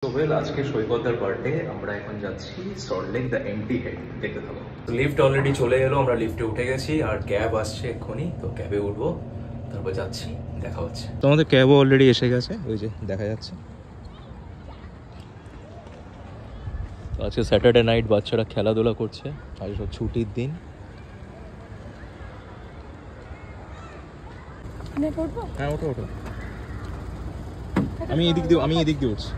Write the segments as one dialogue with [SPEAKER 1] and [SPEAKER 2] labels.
[SPEAKER 1] সোহেল আজকে সৈকতের বার্থডে, আমরা এখন যাচ্ছি সল্টলেক দ্য এমটি হেড, দেখতে থাকো। তো লিফট অলরেডি চলে এলো, আমরা লিফটে উঠে গেছি আর ক্যাব আসছে এক্ষুনি, তো ক্যাবে উঠবো, তারপর যাচ্ছি, দেখা হচ্ছে। তো আমাদের ক্যাবও অলরেডি এসে গেছে, ওই যে দেখা যাচ্ছে। আজকে স্যাটারডে নাইট, বাচ্চারা খেলাধুলা করছে, আজ সব ছুটির দিন। হ্যাঁ ওঠো ওঠো, আমি এদিক দিয়ে উঠছি।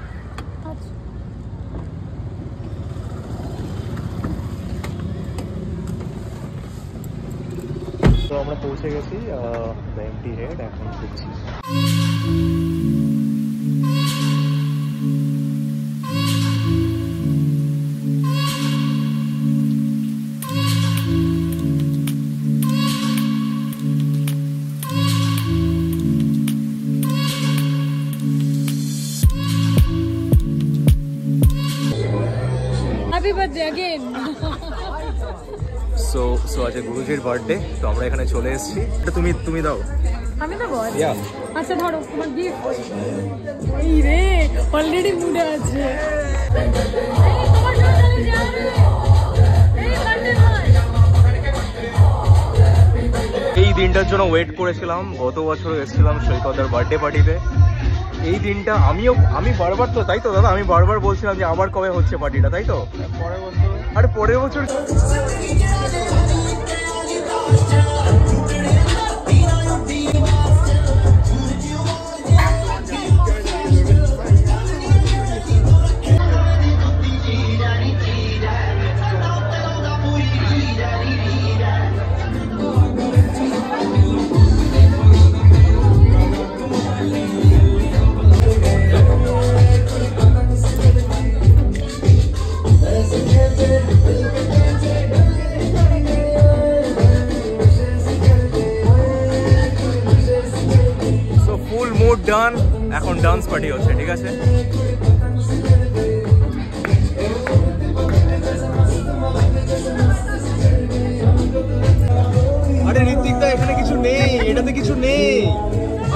[SPEAKER 1] তো আমরা পৌঁছে গেছি দ্য এমটি হেড, এখন ঢুকছি।
[SPEAKER 2] Happy birthday again.
[SPEAKER 1] সো আজ গুরুজির বার্থডে, তো আমরা এখানে চলে এসেছি। তুমি দাও।
[SPEAKER 2] আমি তো বল। আচ্ছা ধরো তোমার গিফট। এই রে অলরেডি মুডে আছে।
[SPEAKER 1] এই দিনটার জন্য ওয়েট করেছিলাম, গত বছর এসেছিলাম সৈকতের বার্থডে পার্টিতে। এই দিনটা আমি বারবার, তো তাই তো দাদা, আমি বারবার বলছিলাম যে আবার কবে হচ্ছে পার্টিটা, তাই তো পরের বছর। ডান, এখন ডান্স পার্টি হচ্ছে, ঠিক আছে। আরে ঋত্বিক দা, এখানে কিছু নেই, এটাতে কিছু নেই।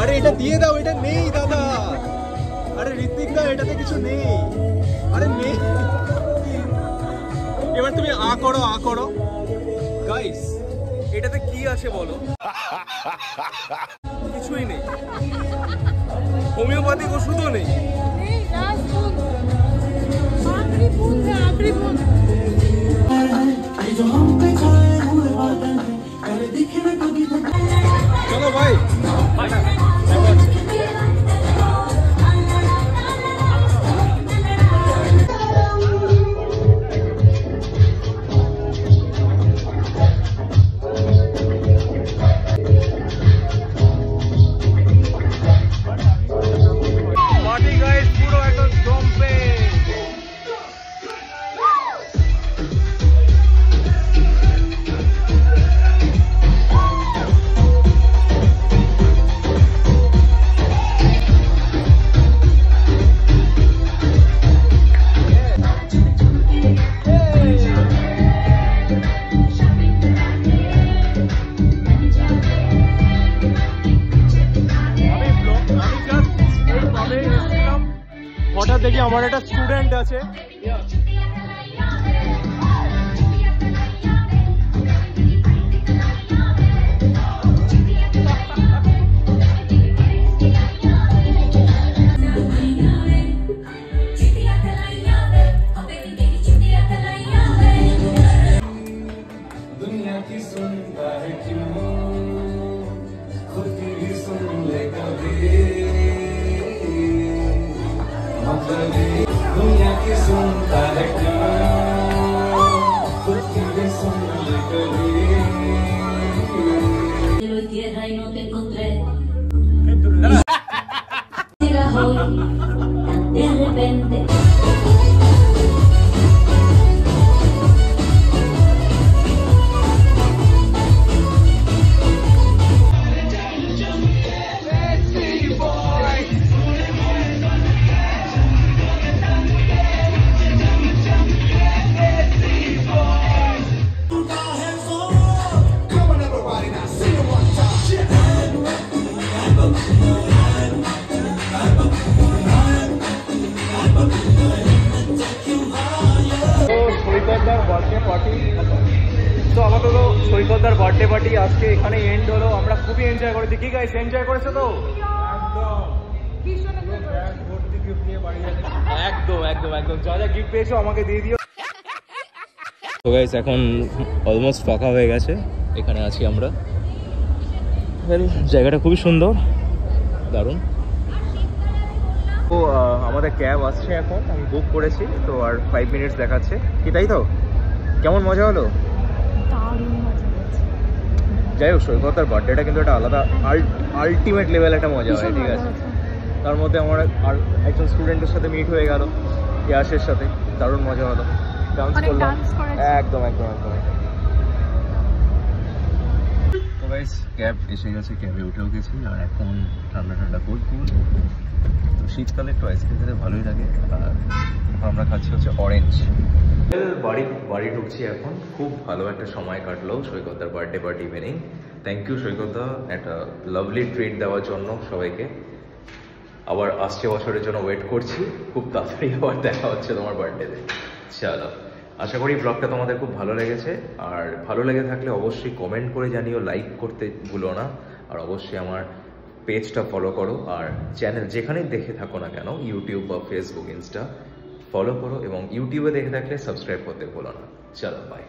[SPEAKER 1] আরে এটা দিয়ে দাও, এটা নেই দাদা। আরে ঋত্বিক দা, এটাতে কিছু নেই। আরে নেই, এবার তুমি আ করো গাইস, এটাতে কি আছে বলো? কিছুই নেই, হোমিওপ্যাথিক ওষুধও নেই। চলো ভাই, হঠাৎ দেখি আমার একটা স্টুডেন্ট আছে,
[SPEAKER 3] y no te encontré. De repente.
[SPEAKER 1] সৈকতদার বার্থডে পার্টি। তো আমাদের তো সৈকতদার বার্থডে পার্টি আজকে এখানে এন্ড হলো। আমরা খুবই এনজয় করেছি। কি গাইস, এনজয় করেছো তো? একদম একদম একদম, যা যা গিফট পেয়েছো আমাকে দিয়ে দিও। তো গাইস এখন অলমোস্ট ফাঁকা হয়ে গেছে, এখানে আছি আমরা। জায়গাটা খুবই সুন্দর, দারুণ। তো আমাদের ক্যাব আসছে এখন, আমি বুক করেছি তো, আর 5 মিনিটস দেখাচ্ছে কি, তাই তো? কেমন মজা হলো? যাই হোক, সৈকতার বার্থডেটা কিন্তু একটা আলাদা আলটিমেট লেভেল একটা মজা হয়, ঠিক আছে। তার মধ্যে আমার আর একজন স্টুডেন্টের সাথে মিট হয়ে গেল, ইয়াসের সাথে, দারুণ মজা হলো, ডান্স করলাম। একদম একদম একদম। তো গাইস, ক্যাব এসে গেছে, ক্যাবে উঠেও গেছি, আর এখন ঠান্ডা ঠান্ডা কুল কুল। তো শীতকালে একটু আইসক্রিম খেতে ভালোই লাগে। আর আমরা খাচ্ছি হচ্ছে অরেঞ্জ। বাড়ি ঢুকছি এখন। খুব ভালো একটা সময় কাটলো সৈকতার birthday party evening. Thank you Saikata, একটা লাভলি ট্রিট দেওয়ার জন্য সবাইকে। আবার আসছে বছরের জন্য ওয়েট করছি, খুব তাড়াতাড়ি আবার দেখা হচ্ছে তোমার বার্থডেতে। চলো, আশা করি ব্লগটা তোমাদের খুব ভালো লেগেছে। আর ভালো লেগে থাকলে অবশ্যই কমেন্ট করে জানিও, লাইক করতে ভুলো না। আর অবশ্যই আমার পেজটা ফলো করো, আর চ্যানেল যেখানেই দেখে থাকো না কেন, ইউটিউব বা ফেসবুক, ইনস্টা, ফলো করো। এবং ইউটিউবে দেখে থাকলে সাবস্ক্রাইব করতে ভুলো না। চলো, বাই।